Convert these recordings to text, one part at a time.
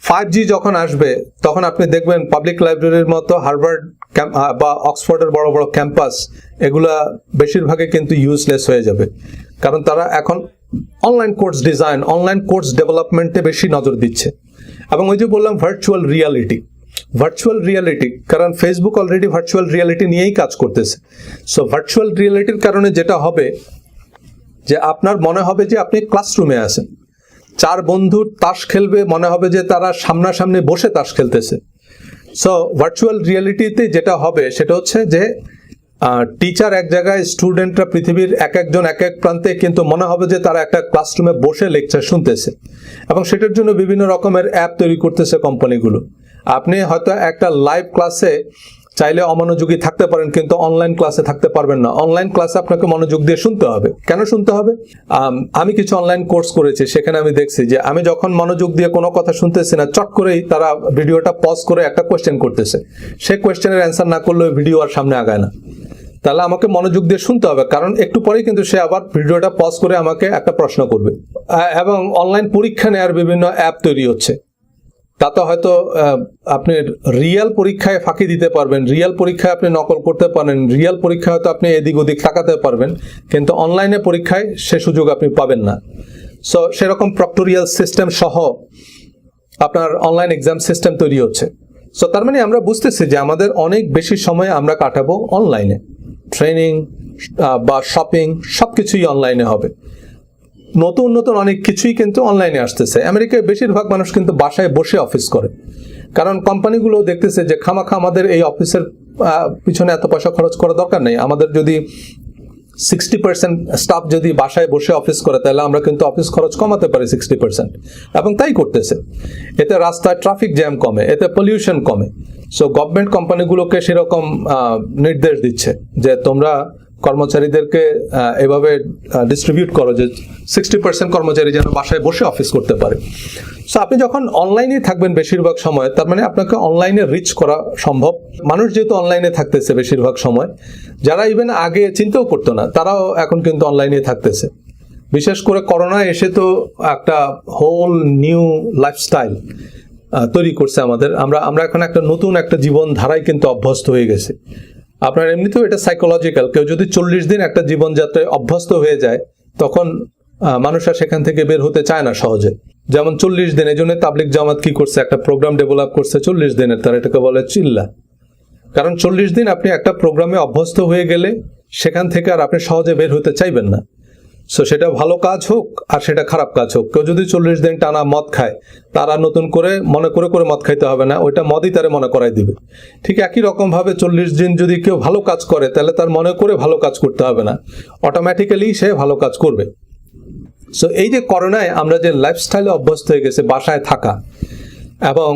5G যখন আসবে তখন আপনি দেখবেন পাবলিক লাইব্রেরির মতো হার্ভার্ড বা অক্সফোর্ডের বড় বড় ক্যাম্পাস এগুলা বেশিরভাগই কিন্তু ইউজলেস হয়ে যাবে, কারণ তারা এখন online course design, online course ডেভেলপমেন্টে বেশি নজর দিচ্ছে। এবং ওই যে বললাম ভার্চুয়াল রিয়ালিটি, কারণ ফেসবুক অলরেডি ভার্চুয়াল রিয়ালিটি নিয়েই কাজ করতেছে। সো ভার্চুয়াল রিয়ালিটির কারণে যেটা হবে যে আপনার মনে হবে যে আপনি ক্লাসরুমে আছেন, 4 বন্ধু তাস খেলবে, মনে হবে যে তারা সামনাসামনি বসে তাস খেলতেছে। সো ভার্চুয়াল রিয়ালিটিতে যেটা হবে সেটা হচ্ছে যে টিচার এক জায়গায়, স্টুডেন্টরা পৃথিবীর এক একজন এক এক প্রান্তে, কিন্তু মনে হবে যে তারা একটা ক্লাসরুমে বসে লেকচার শুনতেছে। এবং সেটার জন্য বিভিন্ন রকমের অ্যাপ তৈরি করতেছে কোম্পানিগুলো। আপনি হয়তো একটা লাইভ ক্লাসে চাইলে অমনোযোগী থাকতে পারেন, কিন্তু অনলাইন ক্লাসে থাকতে পারবেন না। অনলাইন ক্লাসে আপনাকে মনোযোগ দিয়ে শুনতে হবে। কেন শুনতে হবে? আমি কিছু অনলাইন কোর্স করেছি, সেখানে আমি দেখছি যে আমি যখন মনোযোগ দিয়ে কোনো কথা শুনতেছি না, চট করেই তারা ভিডিওটা পজ করে একটা কোয়েশ্চেন করতেছে। সেই কোয়েশ্চেনের অ্যান্সার না করলে ভিডিও আর সামনে আগায় না। তাহলে আমাকে মনোযোগ দিয়ে শুনতে হবে, কারণ একটু পরেই কিন্তু সে আবার ভিডিওটা পজ করে আমাকে একটা প্রশ্ন করবে। এবং অনলাইন পরীক্ষা নেওয়ার বিভিন্ন অ্যাপ তৈরি হচ্ছে। তাতে হয়তো আপনি রিয়েল পরীক্ষায় ফাঁকি দিতে পারবেন, রিয়েল পরীক্ষায় আপনি নকল করতে পারেন, রিয়েল পরীক্ষায় হয়তো আপনি এদিক ওদিক তাকাতে পারবেন, কিন্তু অনলাইনে পরীক্ষায় সে সুযোগ আপনি পাবেন না। সো সেরকম প্রক্টোরিয়াল সিস্টেম সহ আপনার অনলাইন এক্সাম সিস্টেম তৈরি হচ্ছে। সো তার মানে আমরা বুঝতেছি যে আমাদের অনেক বেশি সময় আমরা কাটাবো অনলাইনে। ট্রেনিং বা শপিং সবকিছুই অনলাইনে হবে। নতুন নতুন অনেক কিছুই কিন্তু অনলাইনে আসতেছে। আমেরিকায় বেশিরভাগ মানুষ কিন্তু বাসায় বসে অফিস করে, কারণ কোম্পানিগুলো দেখতেছে যে খামাখা আমাদের এই অফিসের পিছনে এত পয়সা খরচ করা দরকার নেই। আমাদের যদি 60% স্টাফ যদি বাসায় বসে অফিস করে, তাহলে আমরা কিন্তু অফিস খরচ কমাতে পারি 60%, এবং তাই করতেছে। এতে রাস্তায় ট্রাফিক জ্যাম কমে, এতে পলিউশন কমে। সো গভর্নমেন্ট কোম্পানিগুলোকে সেরকম নির্দেশ দিচ্ছে যে তোমরা কর্মচারীদেরকে এভাবে ডিস্ট্রিবিউট করো যে 60% কর্মচারী যেন বাসায় বসে অফিস করতে পারে। সো আপনি যখন অনলাইনে থাকবেন বেশিরভাগ সময়, তার মানে আপনাকে অনলাইনে রিচ করা সম্ভব। মানুষ যেহেতু অনলাইনে থাকতেছে বেশিরভাগ সময়, যারা ইভেন আগে চিন্তাও করতো না, তারাও এখন কিন্তু অনলাইনে থাকতেছে। বিশেষ করে করোনা এসে তো একটা হোল নিউ লাইফস্টাইল তৈরি করছে আমাদের। আমরা এখন একটা নতুন একটা জীবন ধারায় কিন্তু অভ্যস্ত হয়ে গেছে। আপনার এমনিতেও এটা সাইকোলজিক্যাল। কেউ যদি 40 দিন একটা জীবনযাত্রায় অভ্যস্ত হয়ে যায়, তখন মানুষ আর সেখান থেকে বের হতে চায় না সহজে। যেমন 40 দিন, এই জন্য তাবলিগ জামাত কি করছে, একটা প্রোগ্রাম ডেভেলপ করছে 40 দিনের, তারা এটাকে বলে চিল্লা। কারণ 40 দিন আপনি একটা প্রোগ্রামে অভ্যস্ত হয়ে গেলে সেখান থেকে আর আপনি সহজে বের হতে চাইবেন না। সো সেটা ভালো কাজ হোক আর সেটা খারাপ কাজ হোক, কেউ যদি 40 দিন টানা মদ খায়, তারা নতুন করে মনে করে মদ খাইতে হবে না, ওইটা মদই তারে মনে করাই দিবে। ঠিক একই রকম ভাবে 40 দিন যদি কেউ ভালো কাজ করে, তাহলে তার মনে করে ভালো কাজ করতে হবে না, অটোমেটিক্যালি সে ভালো কাজ করবে। সো এই যে করোনায় আমরা যে লাইফস্টাইলে অভ্যস্ত হয়ে গেছে, বাসায় থাকা এবং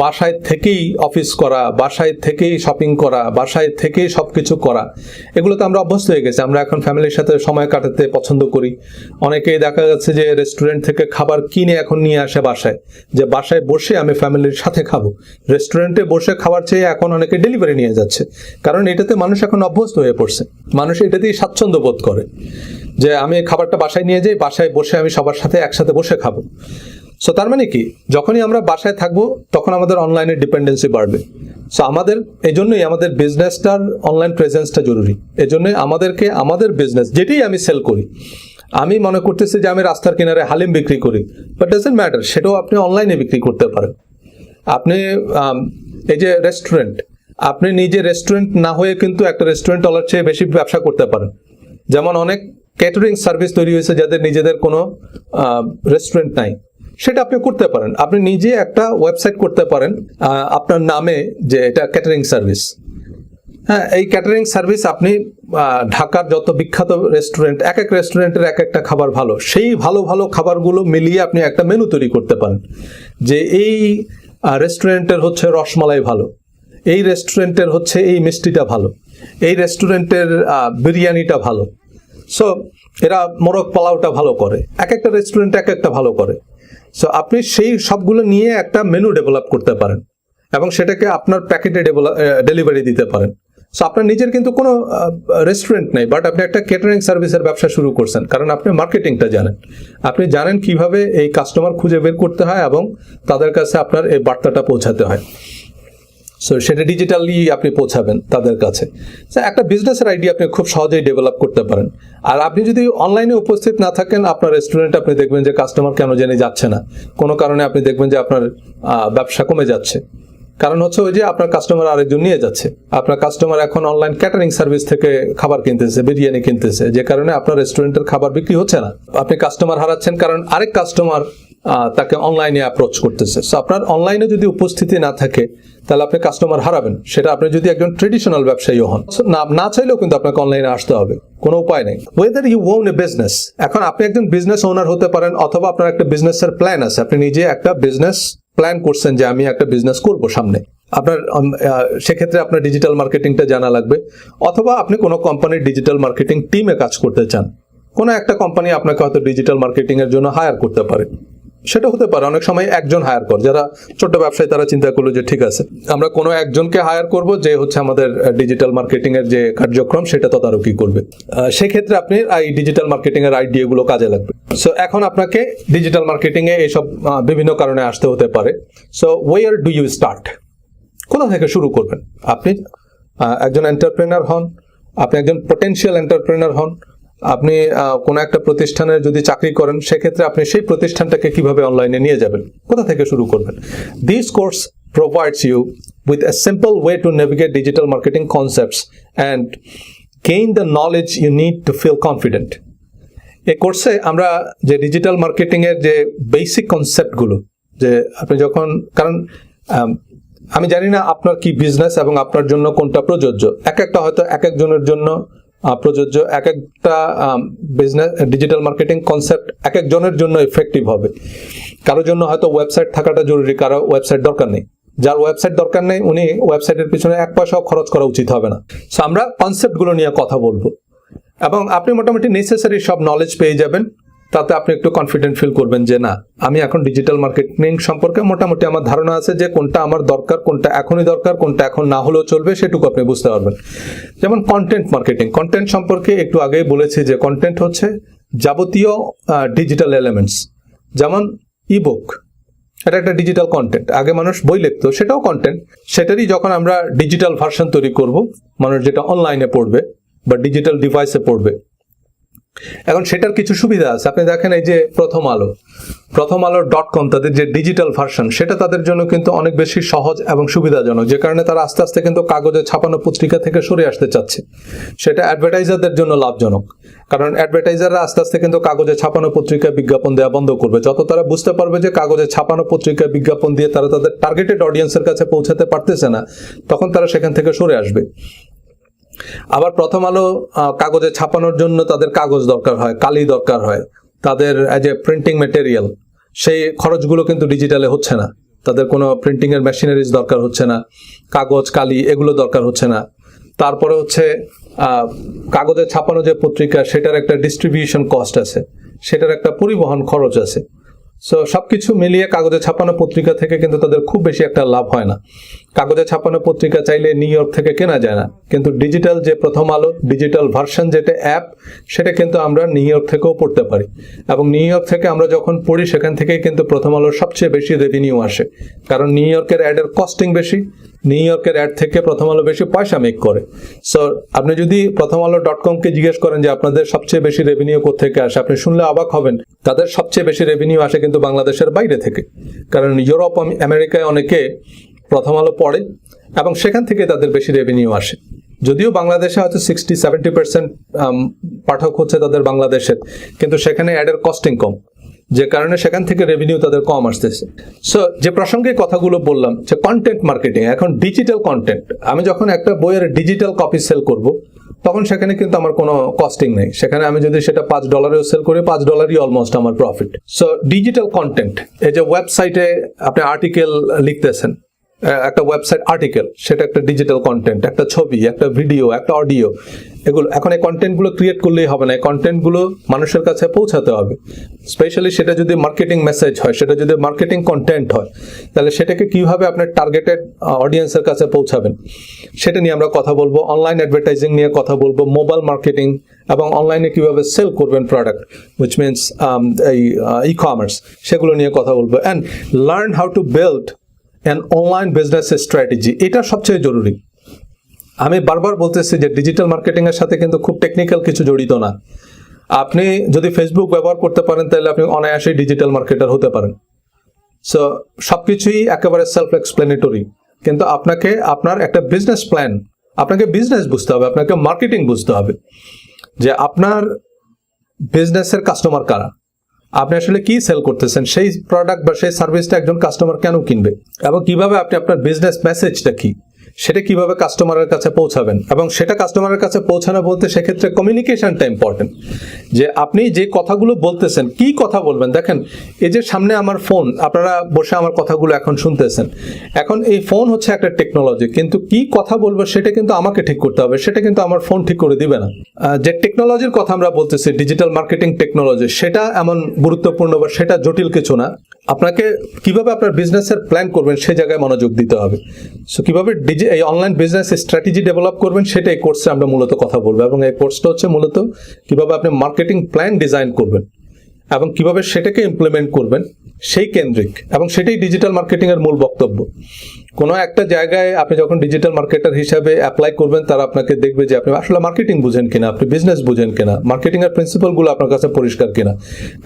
বাসায় থেকেই অফিস করা, বাসায় থেকেই শপিং করা, বাসায় থেকেই সবকিছু করা, এগুলোতে আমরা অভ্যস্ত হয়ে গেছি। আমরা এখন ফ্যামিলির সাথে সময় কাটাতে পছন্দ করি। অনেকেই দেখা যাচ্ছে যে রেস্টুরেন্ট থেকে খাবার কিনে এখন নিয়ে আসে বাসায়, যে বাসায় বসে আমি ফ্যামিলির সাথে খাবো। রেস্টুরেন্টে বসে খাবার চেয়ে এখন অনেকে ডেলিভারি নিয়ে যাচ্ছে, কারণ এটাতে মানুষ এখন অভ্যস্ত হয়ে পড়ছে। মানুষ এটাতেই স্বাচ্ছন্দ্য বোধ করে যে আমি খাবারটা বাসায় নিয়ে যাই, বাসায় বসে আমি সবার সাথে একসাথে বসে খাবো। সো তার মানে কি, যখনই আমরা বাসায় থাকবো তখন আমাদের অনলাইনের ডিপেন্ডেন্সি বাড়বে। সো আমাদের এই জন্যই আমাদের বিজনেসটার অনলাইন প্রেজেন্সটা জরুরি। এই জন্যই আমাদেরকে আমাদের বিজনেস যেটাই আমি সেল করি, আমি মনে করতেছি যে আমি রাস্তার কিনারে হালিম বিক্রি করি, বাট ডাজন্ট ম্যাটার, সেটাও আপনি অনলাইনে বিক্রি করতে পারেন। আপনি এই যে রেস্টুরেন্ট, আপনি নিজে রেস্টুরেন্ট না হয়ে কিন্তু একটা রেস্টুরেন্ট ওয়ালার চেয়ে বেশি ব্যবসা করতে পারেন। যেমন অনেক ক্যাটারিং সার্ভিস তৈরি হয়েছে যাদের নিজেদের কোনো রেস্টুরেন্ট নাই, সেটা আপনি করতে পারেন। আপনি নিজে একটা ওয়েবসাইট করতে পারেন আপনার নামে, যে এটা ক্যাটারিং সার্ভিস। হ্যাঁ, এই ক্যাটারিং সার্ভিস আপনি ঢাকার যত বিখ্যাত রেস্টুরেন্ট, এক এক রেস্টুরেন্টের এক একটা খাবার ভালো, সেই ভালো ভালো খাবারগুলো মিলিয়ে আপনি একটা মেনু তৈরি করতে পারেন, যে এই রেস্টুরেন্টের হচ্ছে রসমালাই ভালো, এই রেস্টুরেন্টের হচ্ছে এই মিষ্টিটা ভালো, এই রেস্টুরেন্টের বিরিয়ানিটা ভালো, সো এরা মোরগ পোলাওটা ভালো করে, এক একটা রেস্টুরেন্ট এক একটা ভালো করে। সো আপনি সেই সবগুলো নিয়ে একটা মেনু ডেভেলপ করতে পারেন এবং সেটাকে আপনার প্যাকেটে ডেলিভারি দিতে পারেন। সো আপনার নিজের কিন্তু কোনো রেস্টুরেন্ট নেই, বাট আপনি একটা কেটারিং সার্ভিসের ব্যবসা শুরু করছেন, কারণ আপনি মার্কেটিংটা জানেন, আপনি জানেন কিভাবে এই কাস্টমার খুঁজে বের করতে হয় এবং তাদের কাছে আপনার এই বার্তাটা পৌঁছাতে হয়। সো সেটা ডিজিটালি আপনি পৌঁছাবেন তাদের কাছে। একটা বিজনেসের আইডিয়া আপনি খুব সহজেই ডেভেলপ করতে পারেন। আর আপনি যদি অনলাইনে উপস্থিত না থাকেন, আপনার রেস্টুরেন্টে আপনি দেখবেন যে কাস্টমার কেন জানি যাচ্ছে না, কোনো কারণে আপনি দেখবেন যে আপনার ব্যবসা কমে যাচ্ছে। কারণ হচ্ছে ওই যে আপনার কাস্টমার আরেকজন নিয়ে যাচ্ছে, আপনার কাস্টমার এখন অনলাইন ক্যাটারিং সার্ভিস থেকে খাবার কিনতেছে, বিরিয়ানি কিনতেছে, যে কারণে আপনার রেস্টুরেন্টের খাবার বিক্রি হচ্ছে না। আপনি কাস্টমার হারাচ্ছেন কারণ আরেক কাস্টমার তাকে অনলাইনে অ্যাপ্রোচ করতেছে। সো আপনার অনলাইনে যদি উপস্থিতি না থাকে তাহলে আপনি কাস্টমার হারাবেন, সেটা আপনি যদি একজন ট্রেডিশনাল ব্যবসায়ী হন। না চাইলেও কিন্তু আপনাকে অনলাইনে আসতে হবে, কোনো উপায় নেই। Whether you own a business, এখন আপনি একজন বিজনেস ওনার হতে পারেন, অথবা আপনার একটা বিজনেসের প্ল্যান আছে, আপনি নিজে একটা বিজনেস প্ল্যান করছেন যে আমি একটা বিজনেস করব সামনে। আপনার সেক্ষেত্রে আপনার ডিজিটাল মার্কেটিংটা জানা লাগবে, অথবা আপনি কোনো কোম্পানির ডিজিটাল মার্কেটিং টিমে কাজ করতে চান। কোনো একটা কোম্পানি আপনাকে হয়তো ডিজিটাল মার্কেটিং এর জন্য হায়ার করতে পারে, সেটা হতে পারে অনেক সময় একজন হায়ার কর, যারা ছোট ব্যবসায়ী তারা চিন্তা করলো যে ঠিক আছে আমরা কোনো একজনকে হায়ার করব যে হচ্ছে আমাদের ডিজিটাল মার্কেটিং এর যে কার্যক্রম সেটা তদারকি করবে। সেক্ষেত্রে আপনি এই ডিজিটাল মার্কেটিং এর আইডিয়াগুলো কাজে লাগবে। সো এখন আপনাকে ডিজিটাল মার্কেটিং এ এইসব বিভিন্ন কারণে আসতে হতে পারে। So where do you start, কোথা থেকে শুরু করবেন? আপনি একজন এন্টারপ্রেনার হন, আপনি একজন পটেনশিয়াল এন্টারপ্রেনার হন, আপনি কোনো একটা প্রতিষ্ঠানে যদি চাকরি করেন, সেক্ষেত্রে আপনি সেই প্রতিষ্ঠানটাকে কিভাবে অনলাইনে নিয়ে যাবেন, কোথা থেকে শুরু করবেন? This course provides you with a simple way to navigate digital marketing concepts and gain the knowledge you need to feel confident. এই কোর্সে আমরা যে ডিজিটাল মার্কেটিং এর যে বেসিক কনসেপ্টগুলো, যে আপনি যখন, কারণ আমি জানি না আপনার কি বিজনেস এবং আপনার জন্য কোনটা প্রযোজ্য, একটা হয়তো এক একজনের জন্য প্রযোজ্য, এক একটা বিজনেস ডিজিটাল মার্কেটিং কনসেপ্ট এক একজনের জন্য এফেক্টিভ হবে। কারোর জন্য হয়তো ওয়েবসাইট থাকাটা জরুরি, কারো ওয়েবসাইট দরকার নেই। যার ওয়েবসাইট দরকার নেই উনি ওয়েবসাইটের পিছনে এক পয়সাও খরচ করা উচিত হবে না। সো আমরা কনসেপ্টগুলো নিয়ে কথা বলবো এবং আপনি মোটামুটি নেসেসারি সব নলেজ পেয়ে যাবেন। তাতে আপনি একটু কনফিডেন্ট ফিল করবেন যে না, আমি এখন ডিজিটাল মার্কেটিং সম্পর্কে মোটামুটি আমার ধারণা আছে, যে কোনটা আমার দরকার, কোনটা এখনই দরকার, কোনটা এখন না হলেও চলবে, সেটুকু আপনি বুঝতে পারবেন। যেমন কন্টেন্ট মার্কেটিং, কন্টেন্ট সম্পর্কে একটু আগেই বলেছি যে কন্টেন্ট হচ্ছে যাবতীয় ডিজিটাল এলিমেন্টস, যেমন ইবুক, এটা একটা ডিজিটাল কন্টেন্ট। আগে মানুষ বই লিখতো, সেটাও কন্টেন্ট, সেটারই যখন আমরা ডিজিটাল ভার্সন তৈরি করব, মানুষ যেটা অনলাইনে পড়বে বা ডিজিটাল ডিভাইসে পড়বে, এখন সেটার কিছু সুবিধা আছে। আপনি দেখেন এই যে প্রথম আলো .com, তাদের যে ডিজিটাল ভার্সন, সেটা তাদের জন্য কিন্তু অনেক বেশি সহজ এবং সুবিধাজনক, যে কারণে তারা আস্তে আস্তে কিন্তু কাগজে ছাপানো পত্রিকা থেকে সরে আসতে চাচ্ছে। সেটা অ্যাডভার্টাইজারদের জন্য লাভজনক, কারণ অ্যাডভার্টাইজাররা আস্তে আস্তে কিন্তু কাগজে ছাপানো পত্রিকায় বিজ্ঞাপন দেওয়া বন্ধ করবে। যত তারা বুঝতে পারবে যে কাগজে ছাপানো পত্রিকায় বিজ্ঞাপন দিয়ে তারা তাদের টার্গেটেড অডিয়েন্সের কাছে পৌঁছাতে পারতেছে না, তখন তারা সেখান থেকে সরে আসবে। আবার প্রথম আলো কাগজে ছাপানোর জন্য তাদের কাগজ দরকার হয়, কালি দরকার হয়, তাদের এজ এ প্রিন্টিং ম্যাটেরিয়াল, সেই খরচগুলো কিন্তু ডিজিটালে হচ্ছে না। তাদের কোনো প্রিন্টিং এর মেশিনারিজ দরকার হচ্ছে না, কাগজ কালি এগুলো দরকার হচ্ছে না। তারপরে হচ্ছে কাগজে ছাপানো যে পত্রিকা, সেটার একটা ডিস্ট্রিবিউশন কস্ট আছে, সেটার একটা পরিবহন খরচ আছে। সো সবকিছু মিলিয়ে কাগজে ছাপানো পত্রিকা থেকে কিন্তু তাদের খুব বেশি একটা লাভ হয় না। কাগজে ছাপানো পত্রিকা চাইলে নিউ ইয়র্ক থেকে কেনা যায় না, কিন্তু ডিজিটাল যে প্রথম আলো ডিজিটাল ভার্সন যেটা অ্যাপ, সেটা কিন্তু আমরা নিউ ইয়র্ক থেকেও পড়তে পারি। এবং নিউ ইয়র্ক থেকে আমরা যখন পড়ি, সেখান থেকেই কিন্তু প্রথম আলোর সবচেয়ে বেশি রেভিনিউ আসে, কারণ নিউ ইয়র্কের অ্যাডের কস্টিং বেশি, নিউ ইয়র্কের অ্যাড থেকে প্রথম আলো বেশি পয়সা মেক করে। সো আপনি যদি প্রথম আলো .com কে জিজ্ঞেস করেন যে আপনাদের সবচেয়ে বেশি রেভিনিউ কোত্থেকে আসে, আপনি শুনলে অবাক হবেন। তাদের সবচেয়ে বেশি রেভিনিউ আসে কিন্তু বাংলাদেশের বাইরে থেকে, কারণ ইউরোপ আমেরিকায় অনেকে প্রথম আলো পড়ে এবং সেখান থেকে তাদের বেশি রেভিনিউ আসে। যদিও বাংলাদেশে হয়তো 60-70% পাঠক হচ্ছে তাদের বাংলাদেশের, কিন্তু সেখানে অ্যাডের কস্টিং কম, যে কারণে সেখান থেকে রেভিনিউ তাদের কম আসতেছে। সো যে প্রসঙ্গে কথাগুলো বললাম, যে কন্টেন্ট মার্কেটিং, এখন ডিজিটাল কন্টেন্ট, আমি যখন একটা বইয়ের ডিজিটাল কপি সেল করব, তখন সেখানে কিন্তু আমার কোনো কস্টিং নেই। সেখানে আমি যদি সেটা $5 সেল করি, $5 অলমোস্ট আমার প্রফিট। সো ডিজিটাল কন্টেন্ট, এই যে ওয়েবসাইটে আপনি আর্টিকেল লিখতেছেন, একটা ওয়েবসাইট আর্টিকেল, সেটা একটা ডিজিটাল কন্টেন্ট, একটা ছবি, একটা ভিডিও, একটা অডিও, এগুলো এখন এই কন্টেন্টগুলো ক্রিয়েট করলেই হবে না, এই কন্টেন্টগুলো মানুষের কাছে পৌঁছাতে হবে। স্পেশালি সেটা যদি মার্কেটিং মেসেজ হয়, সেটা যদি মার্কেটিং কন্টেন্ট হয়, তাহলে সেটাকে কিভাবে আপনার টার্গেটেড অডিয়েন্সের কাছে পৌঁছাবেন সেটা নিয়ে আমরা কথা বলবো। অনলাইন অ্যাডভার্টাইজিং নিয়ে কথা বলবো, মোবাইল মার্কেটিং এবং অনলাইনে কিভাবে সেল করবেন প্রোডাক্ট, উইচ মিনস এই ই-কমার্স, সেগুলো নিয়ে কথা বলবো। And learn how to build an online business strategy, এটা সবচেয়ে জরুরি। আমি বারবার বলতেছি যে ডিজিটাল মার্কেটিং এর সাথে কিন্তু খুব টেকনিক্যাল কিছু জড়িত না। আপনি যদি ফেসবুক ব্যবহার করতে পারেন তাহলে আপনি অনায়াসেই ডিজিটাল মার্কেটার হতে পারেন। সো সবকিছুই একেবারে সেলফ এক্সপ্লেনেটরি, কিন্তু আপনাকে আপনার একটা বিজনেস প্ল্যান, আপনাকে বিজনেস বুঝতে হবে, আপনাকে মার্কেটিং বুঝতে হবে যে আপনার বিজনেসের কাস্টমার কারা, আপনি আসলে কি সেল করতেছেন, সেই প্রোডাক্ট বা সেই সার্ভিসটা একজন কাস্টমার কেন কিনবে, এবং কিভাবে আপনি আপনার বিজনেস মেসেজটা কি সেটা কিভাবে কাস্টমারের কাছে পৌঁছাবেন। এবং সেটা কাস্টমারের কাছে পৌঁছানো বলতে সেক্ষেত্রে কমিউনিকেশনটা ইম্পর্টেন্ট, যে আপনি যে কথাগুলো বলতেছেন কি কথা বলবেন। দেখেন, এই যে সামনে আমার ফোন, আপনারা বসে আমার কথাগুলো এখন শুনতেছেন, এখন এই ফোন হচ্ছে একটা টেকনোলজি, কিন্তু কি কথা বলবো সেটা কিন্তু আমাকে ঠিক করতে হবে, সেটা কিন্তু আমার ফোন ঠিক করে দিবে না। যে টেকনোলজির কথা আমরা বলতেছি, ডিজিটাল মার্কেটিং টেকনোলজি, সেটা এমন গুরুত্বপূর্ণ বা সেটা জটিল কিছু না। আপনাকে কিভাবে আপনার বিজনেসের প্ল্যান করবেন সেই জায়গায় মনোযোগ দিতে হবে। সো কিভাবে এই অনলাইন বিজনেস স্ট্র্যাটেজি ডেভেলপ করবেন সেটা এই কোর্সে আমরা মূলত কথা বলবো, এবং এই কোর্সটা হচ্ছে মূলত কিভাবে আপনি মার্কেটিং প্ল্যান ডিজাইন করবেন এবং কিভাবে সেটাকে ইমপ্লিমেন্ট করবেন সেই কেন্দ্রিক, এবং সেটাই ডিজিটাল মার্কেটিং এর মূল বক্তব্য। কোনো একটা জায়গায় আপনি যখন ডিজিটাল মার্কেটার হিসাবে অ্যাপ্লাই করবেন, তারা আপনাকে দেখবে যে আপনি আসলে মার্কেটিং বুঝেন কিনা, আপনি বিজনেস বুঝেন কিনা, মার্কেটিং এর প্রিন্সিপালগুলো আপনার কাছে পরিষ্কার কিনা।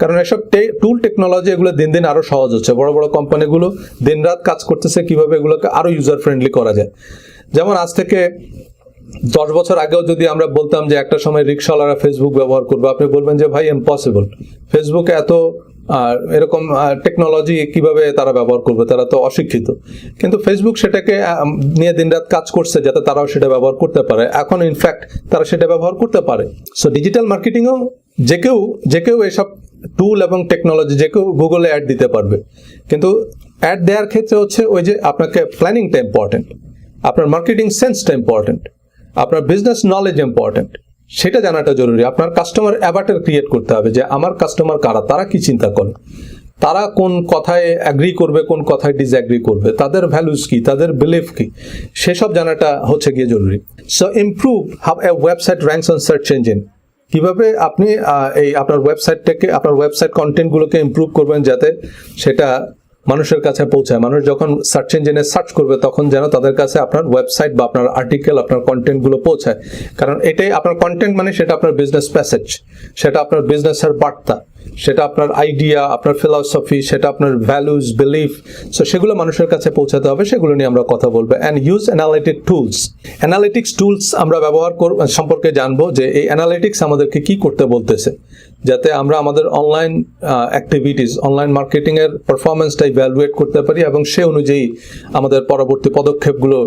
কারণ এসব টুল টেকনোলজি এগুলো দিন দিন আরো সহজ হচ্ছে, বড় বড় কোম্পানিগুলো দিনরাত কাজ করতেছে কিভাবে এগুলোকে আরো ইউজার ফ্রেন্ডলি করা যায়। যেমন আজ থেকে 10 বছর আগেও যদি আমরা বলতাম যে একটা সময় রিক্সাওয়ালারা ফেসবুক ব্যবহার করবে, আপনি বলবেন যে ভাই ইম্পসিবল, ফেসবুকে এত এরকম টেকনোলজি কিভাবে তারা ব্যবহার করবে, তারা তো অশিক্ষিত। কিন্তু ফেসবুক সেটাকে নিয়ে দিনরাত কাজ করছে যাতে তারাও সেটা ব্যবহার করতে পারে। এখন ইনফ্যাক্ট তারা সেটা ব্যবহার করতে পারে। সো ডিজিটাল মার্কেটিংও যে কেউ এসব টুল এবং টেকনোলজি যে কেউ গুগলে অ্যাড দিতে পারবে, কিন্তু অ্যাড দেওয়ার ক্ষেত্রে হচ্ছে ওই যে আপনাকে প্ল্যানিংটা ইম্পর্টেন্ট, আপনার মার্কেটিং সেন্সটা ইম্পর্টেন্ট, আপনার বিজনেস নলেজ ইম্পর্টেন্ট, সেটা জানাটা জরুরি। আপনার কাস্টমার অ্যাভাটার ক্রিয়েট করতে হবে যে আমার কাস্টমার কারা, তারা কি চিন্তা করে, তারা কোন কথায় অ্যাগ্রি করবে, কোন কথায় ডিসঅ্যাগ্রি করবে, তাদের ভ্যালুস কি, তাদের বিলিফ কি, সেসব জানাটা হচ্ছে গিয়ে জরুরি। So improve how A website ranks on search engine, কিভাবে আপনি এই আপনার ওয়েবসাইটটাকে, আপনার ওয়েবসাইট কন্টেন্টগুলোকে ইমপ্রুভ করবেন যাতে সেটা মানুষের কাছে পৌঁছায়। মানুষ যখন সার্চ ইঞ্জিনে সার্চ করবে তখন যেন তাদের কাছে আপনার ওয়েবসাইট বা আপনার আর্টিকেল, আপনার কন্টেন্টগুলো পৌঁছায়। কারণ এটাই আপনার কন্টেন্ট, মানে সেটা আপনার বিজনেস প্যাসেজ, সেটা আপনার বিজনেসের বার্তা, সেটা আপনার আইডিয়া, আপনার ফিলসফি, সেটা আপনার ভ্যালুস, বিলিফ। সো সেগুলো মানুষের কাছে পৌঁছাতে হবে, সেগুলো নিয়ে আমরা কথা বলবো। And use analytic tools, analytics tools আমরা ব্যবহার সম্পর্কে জানবো যে এই অ্যানালিটিক্স আমাদেরকে কি করতে বলতেছে, যাতে আমরা আমাদের অনলাইন অ্যাক্টিভিটিস, অনলাইন মার্কেটিং এর পারফরমেন্সটা ইভ্যালুয়েট করতে পারি এবং সে অনুযায়ী আমাদের পরবর্তী পদক্ষেপগুলো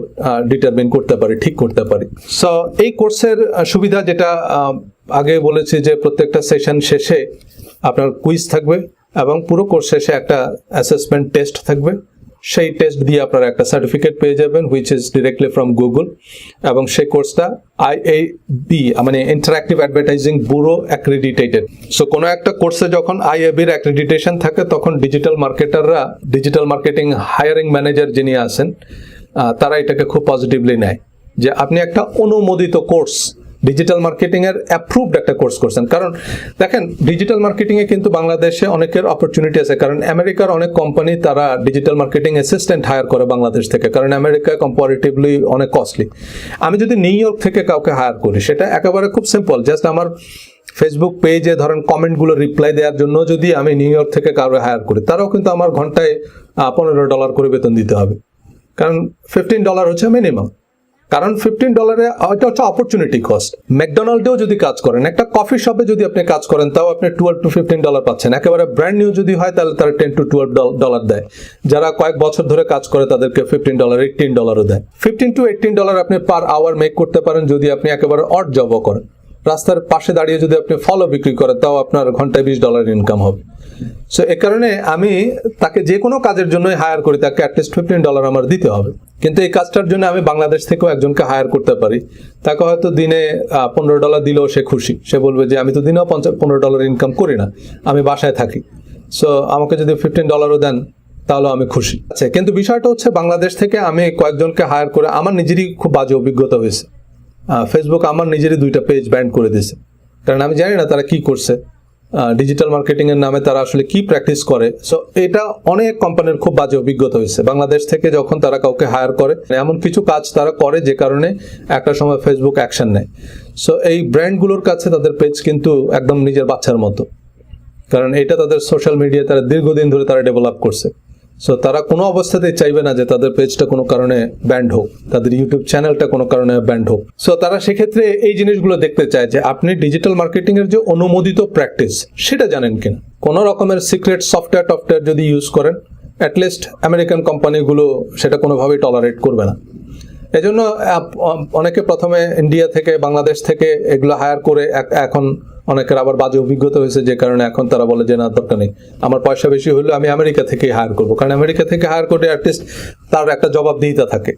ডিটারমিন করতে পারি, ঠিক করতে পারি। সো এই কোর্সের সুবিধা যেটা আগে বলেছি যে প্রত্যেকটা সেশন শেষে আপনার কুইজ থাকবে এবং পুরো কোর্স শেষে একটা অ্যাসেসমেন্ট টেস্ট থাকবে। সেই টেস্ট দিয়ে আপনারা একটা সার্টিফিকেট পেয়ে যাবেন which is directly from Google, এবং সেই কোর্সটা IAB মানে interactive advertising bureau accredited. So কোনো একটা কোর্সে যখন IAB এর অ্যাক্রেডিটেশন থাকে তখন ডিজিটাল মার্কেটাররা, ডিজিটাল মার্কেটিং হায়ারিং ম্যানেজার যিনি আছেন, তারা এটাকে খুব পজিটিভলি নেয় যে আপনি একটা অনুমোদিত কোর্স, ডিজিটাল মার্কেটিং এর অ্যাপ্রুভড একটা কোর্স করছেন। কারণ দেখেন, ডিজিটাল মার্কেটিং এ কিন্তু বাংলাদেশে অনেকের অপরচুনিটি আছে, কারণ আমেরিকার অনেক কোম্পানি তারা ডিজিটাল মার্কেটিং অ্যাসিস্ট্যান্ট হায়ার করে বাংলাদেশ থেকে, কারণ আমেরিকা কম্পারেটিভলি অনেক কস্টলি। আমি যদি নিউ ইয়র্ক থেকে কাউকে হায়ার করি, সেটা একেবারে খুব সিম্পল, জাস্ট আমার ফেসবুক পেজে ধরেন কমেন্টগুলো রিপ্লাই দেওয়ার জন্য যদি আমি নিউ ইয়র্ক থেকে কাউকে হায়ার করি, তারাও কিন্তু আমার ঘন্টায় $15 করে বেতন দিতে হবে, কারণ $15 হচ্ছে মিনিমাম। কারণ $15 এটা হচ্ছে অপরচুনিটি কস্ট। ম্যাকডোনাল্ডেও যদি কাজ করেন, একটা কফি শপে যদি আপনি কাজ করেন, তাও আপনি $12 to $15 পাচ্ছেন। একেবারে ব্র্যান্ড নিউ যদি হয় তাহলে তারা $10 to $12 দেয়। যারা কয়েক বছর ধরে কাজ করে তাদেরকে $15, $18 দেয়। $15 to $18 আপনি পার আওয়ার মেক করতে পারেন যদি আপনি একেবারে অড জবও করেন। রাস্তার পাশে দাঁড়িয়ে যদি আপনি ফলও বিক্রি করেন, তাও আপনার ঘন্টায় $20 ইনকাম হবে। সো এ কারণে আমি তাকে যে কোনো কাজের জন্যই হায়ার করি, তাকে অ্যাটলিস্ট $15 আমার দিতে হবে। কিন্তু এই কাজটার জন্য আমি বাংলাদেশ থেকেও একজনকে হায়ার করতে পারি, তাকে হয়তো দিনে $15 দিলেও সে খুশি। সে বলবে যে আমি তো দিনেও $15 ইনকাম করি না, আমি বাসায় থাকি, সো আমাকে যদি $15 দেন তাহলে আমি খুশি। আচ্ছা, কিন্তু বিষয়টা হচ্ছে বাংলাদেশ থেকে আমি কয়েকজনকে হায়ার করে আমার নিজেরই খুব বাজে অভিজ্ঞতা হয়েছে। ফেসবুক আমার নিজেরই 2টা পেজ ব্যান করে দিয়েছে, কারণ আমি জানি না তারা কি করছে, ডিজিটাল মার্কেটিং এর নামে তারা আসলে কি প্র্যাকটিস করে। সো এটা অনেক কোম্পানির খুব বাজে অভিজ্ঞতা হয়েছে বাংলাদেশ থেকে যখন তারা কাউকে হায়ার করে, এমন কিছু কাজ তারা করে যে কারণে একটা সময় ফেসবুক অ্যাকশন নেয়। সো এই ব্র্যান্ডগুলোর কাছে তাদের পেজ কিন্তু একদম নিজের বাচ্চার মতো, কারণ এটা তাদের সোশ্যাল মিডিয়ায় তারা দীর্ঘদিন ধরে তারা ডেভেলপ করছে। সো তারা কোনো অবস্থাতেই চাইবে না যে তাদের পেজটা কোনো কারণে ব্যান্ড হোক, তাদের ইউটিউব চ্যানেলটা কোনো কারণে ব্যান্ড হোক। সো তারা সেক্ষেত্রে এই জিনিসগুলো দেখতে চায় যে আপনি ডিজিটাল মার্কেটিং এর যে অনুমোদিত প্র্যাকটিস সেটা জানেন কিনা। কোনো রকমের সিক্রেট সফটওয়্যার যদি ইউজ করেন, অ্যাটলিস্ট আমেরিকান কোম্পানিগুলো সেটা কোনোভাবেই টলারেট করবে না। এজন্য অনেকে প্রথমে ইন্ডিয়া থেকে বাংলাদেশ থেকে এগুলো হায়ার করে এখন অনেকের আবার বাজে অভিজ্ঞতা হয়েছে, যে কারণে এখন তারা বলে যে না, দরকার নেই, আমার পয়সা বেশি হলে আমি আমেরিকা থেকেই হায়ার করবো, কারণ আমেরিকা থেকে হায়ার করে অ্যাটলিস্ট তার একটা জবাবদিহিতা থাকে,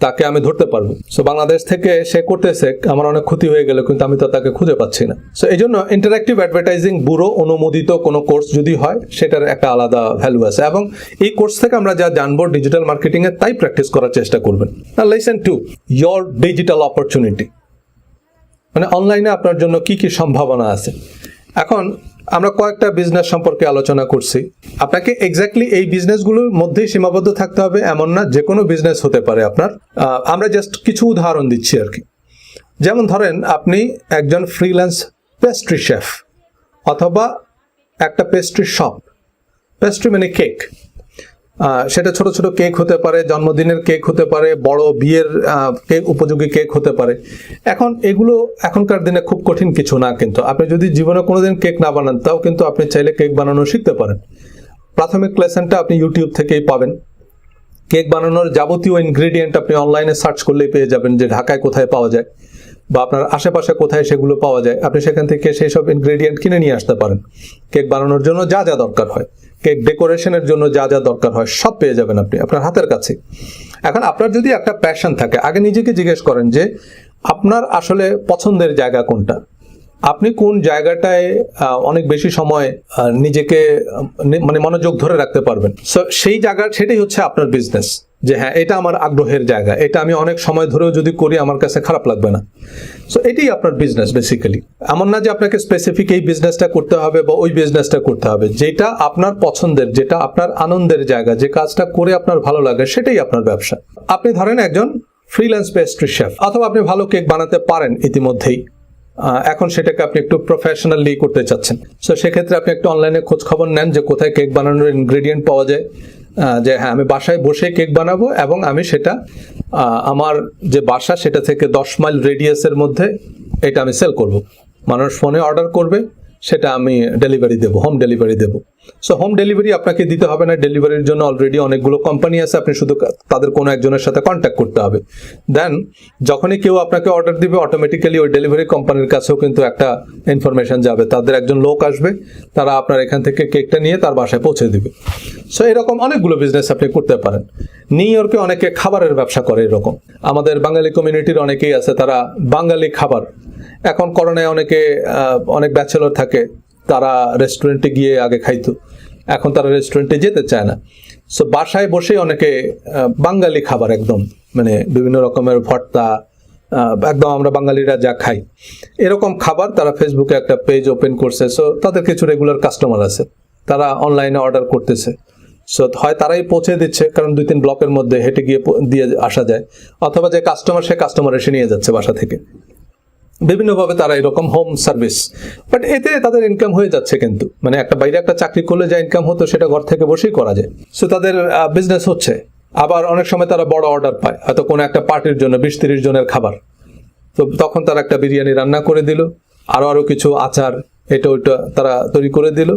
তাকে আমি ধরতে পারবো। সো বাংলাদেশ থেকে সে করতেছে, আমার অনেক ক্ষতি হয়ে গেল, কিন্তু আমি তো তাকে খুঁজে পাচ্ছি না। সো এই জন্য ইন্টারঅ্যাক্টিভ অ্যাডভার্টাইজিং ব্যুরো অনুমোদিত কোনো কোর্স যদি হয়, সেটার একটা আলাদা ভ্যালু আছে, এবং এই কোর্স থেকে আমরা যা জানবো ডিজিটাল মার্কেটিং এর তাই প্র্যাকটিস করার চেষ্টা করবেন। লেসন 2, ইয়োর ডিজিটাল অপরচুনিটি, মানে অনলাইনে আপনার জন্য কি কি সম্ভাবনা আছে। এখন আমরা কয়েকটা বিজনেস সম্পর্কে আলোচনা করছি, আপনাকে এক্স্যাক্টলি এই বিজনেসগুলোর মধ্যেই সীমাবদ্ধ থাকতে হবে এমন না, যে কোনো বিজনেস হতে পারে আপনার। আমরা জাস্ট কিছু উদাহরণ দিচ্ছি আর কি। যেমন ধরেন আপনি একজন ফ্রিল্যান্স পেস্ট্রি শেফ, অথবা একটা পেস্ট্রি শপ, পেস্ট্রি মানে কেক, সেটা ছোট ছোট কেক হতে পারে, জন্মদিনের কেক হতে পারে, বড় বিয়ের কেক উপযোগী কেক হতে পারে। এখন এগুলো এখনকার দিনে খুব কঠিন কিছু না, কিন্তু আপনি যদি জীবনে কোনোদিন কেক না বানান তাও কিন্তু আপনি চাইলে কেক বানানো শিখতে পারেন। প্রাথমিক লেসনটা আপনি ইউটিউব থেকেই পাবেন। কেক বানানোর যাবতীয় ইনগ্রেডিয়েন্ট আপনি অনলাইনে সার্চ করলেই পেয়ে যাবেন, যে ঢাকায় কোথায় পাওয়া যায় বা আপনার আশেপাশে কোথায় সেগুলো পাওয়া যায়। আপনি সেখান থেকে সেই সব ইনগ্রেডিয়েন্ট কিনে নিয়ে আসতে পারেন। কেক বানানোর জন্য যা যা দরকার হয়, কেক ডেকোরেশনের জন্য যা যা দরকার হয়, সব পেয়ে যাবেন আপনি আপনার হাতের কাছে। এখন আপনার যদি একটা প্যাশন থাকে, আগে নিজেকে জিজ্ঞেস করেন যে আপনার আসলে পছন্দের জায়গা কোনটা, আপনি কোন জায়গাটায় অনেক বেশি সময় নিজেকে মানে মনোযোগ ধরে রাখতে পারবেন। সো সেই জায়গা, সেটাই হচ্ছে আপনার বিজনেস, যে হ্যাঁ এটা আমার আগ্রহের জায়গা, এটা আমি অনেক সময় ধরেও যদি করি আমার কাছে খারাপ লাগবে না। সো এটাই আপনার বিজনেস বেসিক্যালি। এমন না যে আপনাকে স্পেসিফিক এই বিজনেসটা করতে হবে বা ওই বিজনেসটা করতে হবে, যেটা আপনার পছন্দের, যেটা আপনার আনন্দের জায়গা, যে কাজটা করে আপনার ভালো লাগে, সেটাই আপনার ব্যবসা। আপনি ধরেন একজন ফ্রিল্যান্স পেস্ট্রি শেফ, অথবা আপনি ভালো কেক বানাতে পারেন ইতিমধ্যেই, এখন সেটাকে আপনি একটু প্রফেশনালি করতে চাচ্ছেন। সো সেক্ষেত্রে আপনি একটু অনলাইনে খোঁজ খবর নেন যে কোথায় কেক বানানোর ইনগ্রেডিয়েন্ট পাওয়া যায়, যে হ্যাঁ আমি বাসায় বসে কেক বানাবো এবং আমি সেটা আমার যে বাসা সেটা থেকে 10 মাইল রেডিয়াসের মধ্যে এটা আমি সেল করব। মানুষ ফোনে অর্ডার করবে, সেটা আমি ডেলিভারি দেবো, হোম ডেলিভারি দেবো। সো হোম ডেলিভারি আপনাকে দিতে হবে না, ডেলিভারির জন্য অলরেডি অনেকগুলো কোম্পানি আছে, আপনি শুধু তাদের কোনো একজনের সাথে কন্ট্যাক্ট করতে হবে। দেন যখনই কেউ আপনাকে অর্ডার দিবে, অটোমেটিক্যালি ওই ডেলিভারি কোম্পানির কাছেও কিন্তু একটা ইনফরমেশন যাবে, তাদের একজন লোক আসবে, তারা আপনার এখান থেকে কেকটা নিয়ে তার বাসায় পৌঁছে দিবে। সো এরকম অনেকগুলো বিজনেস আপনি করতে পারেন। নিউ ইয়র্কে অনেকে খাবারের ব্যবসা করে, এরকম আমাদের বাঙালি কমিউনিটির অনেকেই আছে, তারা বাঙালি খাবার, এখন করোনায় অনেক ব্যাচেলর থাকে, তারা রেস্টুরেন্টে গিয়ে আগে খাইতো, এখন তারা রেস্টুরেন্টে যেতে চায় না। সো বাসায় বসে অনেকে বাঙালি খাবার, একদম মানে বিভিন্ন রকমের ভর্তা, একদম আমরা বাঙালিরা যা খাই এরকম খাবার, তারা ফেসবুকে একটা পেজ ওপেন করছে। সো তাদের কিছু রেগুলার কাস্টমার আছে, তারা অনলাইনে অর্ডার করতেছে। সো হয় তারাই পৌঁছে দিচ্ছে, কারণ 2-3 ব্লকের মধ্যে হেঁটে গিয়ে দিয়ে আসা যায়, অথবা যে কাস্টমার সে কাস্টমার এসে নিয়ে যাচ্ছে বাসা থেকে। বিভিন্নভাবে তারা এরকম হোম সার্ভিস, বাট এতে তাদের ইনকাম হয়ে যাচ্ছে। কিন্তু মানে একটা বাইরে একটা চাকরি করলে যা ইনকাম হতো সেটা ঘর থেকে বসেই করা যায়। সো তাদের বিজনেস হচ্ছে। আবার অনেক সময় তারা বড় অর্ডার পায়, হয়তো কোনো একটা পার্টির জন্য 20-30 জনের খাবার, তো তখন তারা একটা বিরিয়ানি রান্না করে দিল, আরো কিছু আচার এটা ওইটা তারা তৈরি করে দিল,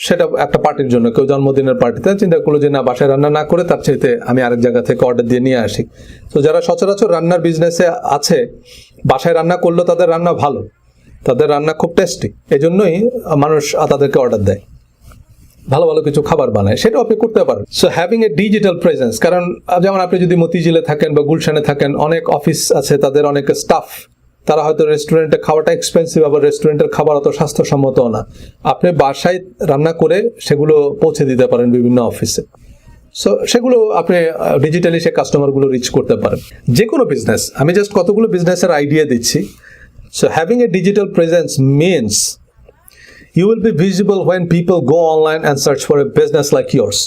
সেটা একটা পার্টির জন্য, কেউ জন্মদিনের পার্টিতে চিন্তা করলো যে না, বাসায় রান্না না করে তার চাইতে আমি আরেক জায়গা থেকে অর্ডার দিয়ে নিয়ে আসি। তো যারা সচরাচর রান্নার বিজনেসে আছে, বাসায় রান্না করলো তাদের রান্না ভালো, তাদের রান্না খুব টেস্টি, এই জন্যই মানুষ তাদেরকে অর্ডার দেয়। ভালো ভালো কিছু খাবার বানায়, সেটাও আপনি করতে পারেন। So having a digital presence, কারণ যেমন আপনি যদি মতিঝিলে থাকেন বা গুলশানে থাকেন, অনেক অফিস আছে, তাদের অনেক স্টাফ, তারা হয়তো রেস্টুরেন্টে খাওয়াটা এক্সপেন্সিভ, আবার রেস্টুরেন্টের খাবার অত স্বাস্থ্যসম্মতও না। আপনি বাসায় রান্না করে সেগুলো পৌঁছে দিতে পারেন বিভিন্ন অফিসে। সো সেগুলো আপনি ডিজিটালি সে কাস্টমারগুলো রিচ করতে পারেন। যে কোনো বিজনেস, আমি জাস্ট কতগুলো বিজনেসের আইডিয়া দিচ্ছি। So having a digital presence means you will be visible when people go online and search for a business like yours.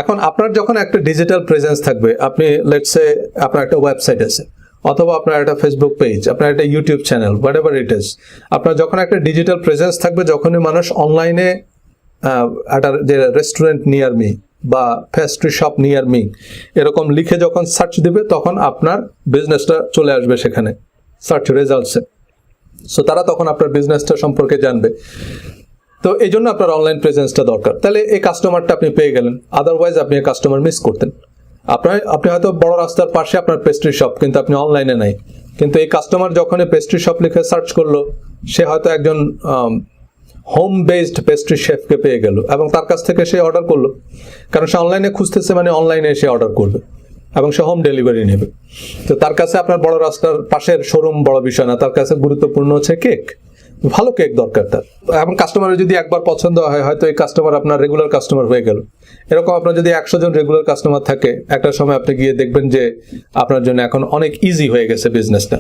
এখন আপনার যখন একটা ডিজিটাল প্রেজেন্স থাকবে, আপনি লেটস সে আপনার একটা ওয়েবসাইট আছে, অথবা আপনার একটা ফেসবুক পেজ, আপনার একটা YouTube channel, whatever it is, আপনার যখন একটা ডিজিটাল প্রেজেন্স থাকবে, যখনই মানুষ অনলাইনে একটা যে রেস্টুরেন্ট নিয়ার মি বা পেস্ট্রি শপ নিয়ার মি এরকম লিখে যখন সার্চ দিবে, তখন আপনার বিজনেসটা চলে আসবে সেখানে সার্চ রেজাল্টসে। সো তারা তখন আপনার বিজনেসটা সম্পর্কে জানবে। তো এই জন্য আপনার অনলাইন প্রেজেন্সটা দরকার। তাহলে এই কাস্টমারটা আপনি পেয়ে গেলেন, আদারওয়াইজ আপনি এই কাস্টমার মিস করতেন। আপনি হয়তো বড় রাস্তার পাশে আপনার পেস্ট্রি শপ, কিন্তু আপনি অনলাইনে নাই, কিন্তু এই কাস্টমার যখন পেস্ট্রি শপ লিখে সার্চ করলো, সে হয়তো একজন হোম বেসড পেস্ট্রি শেফকে পেয়ে গেল এবং তার কাছ থেকে সে অর্ডার করলো, কারণ সে অনলাইনে খুঁজতেছে, মানে অনলাইনে সে অর্ডার করবে এবং সে হোম ডেলিভারি নেবে। তো তার কাছে আপনার বড় রাস্তার পাশের শোরুম বড় বিষয় না, তার কাছে গুরুত্বপূর্ণ হচ্ছে কেক, ভালো কেক দরকার তার। এবং কাস্টমারের যদি একবার পছন্দ হয়, হয়তো এই কাস্টমার আপনার রেগুলার কাস্টমার হয়ে গেল। এরকম আপনার যদি 100 জন রেগুলার কাস্টমার থাকে, একটা সময় আপনি গিয়ে দেখবেন যে আপনার জন্য এখন অনেক ইজি হয়ে গেছে বিজনেসটা।